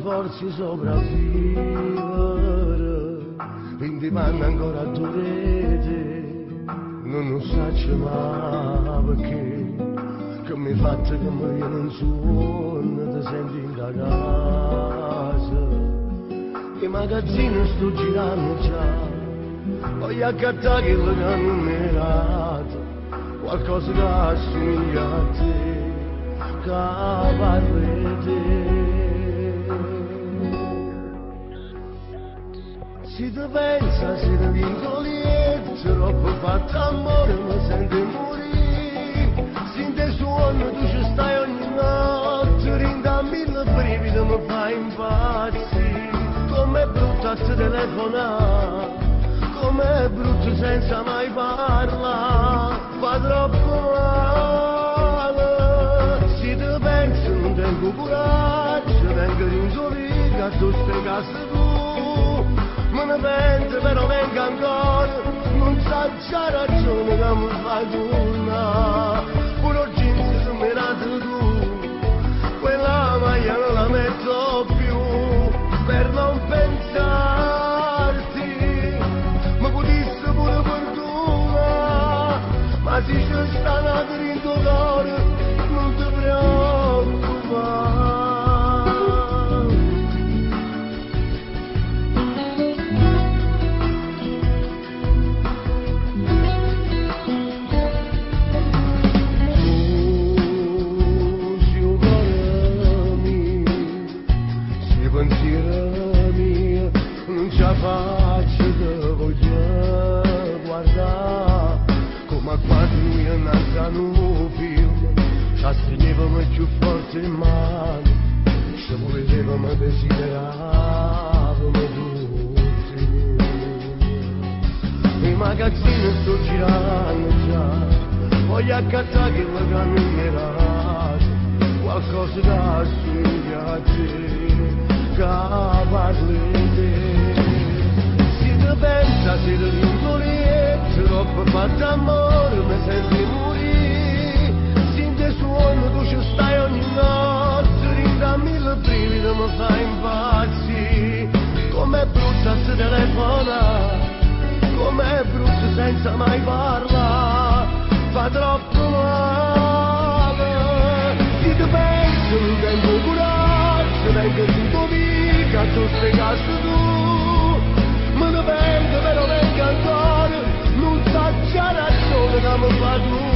forza di sopravvivere, quindi vanno ancora a dovere, non lo saccio mai perché, che mi fatto che mi viene un suono, ti senti in da casa, i magazzini sto girando già, voglio accattare quello che hanno numerato, qualcosa che assomiglia a te, che parla di te. Si ti pensa, si ti vincoli, troppo fatto amore, mi senti morire, si in te suono tu ci stai ogni notte, rinda mille brividi, mi fai impazzire, com'è brutto a te telefonare, com'è brutto senza mai parlare, fa troppo male, si ti pensa non tengo coraggio, vengo rinsolito a tu stai casa tu, me ne pento però vengo ancora, non sa già ragione che mi fai tornare, pure oggi se mi rati tu, quella maglia non la metto più, per non pensarti, mi potessi pure fortuna, ma se ci sta nato in tuo cuore, non ti preoccupare. Faccio che voglio guardare come quando lui è nato in un film, ci stringevamo più forte in mano, ci volevamo desideravamo tutti. I magazzini sto girando già, voglio accattare che lo camminerà, qualcosa che assomiglia a te, che parli di te. Pensa se ti vincoli, troppo fatto amore, mi senti morire, si in te suono tu ci stai ogni notte, rinda mille brividi, mi fai impazzire, com'è brutto a te telefona, com'è brutto senza mai parlare, fa troppo male, si ti penso non tengo coraggio, vengo in tua vita, tu stai casa tu, me ne vengo però vengo ancora, non sa già ragione che mi fa tu.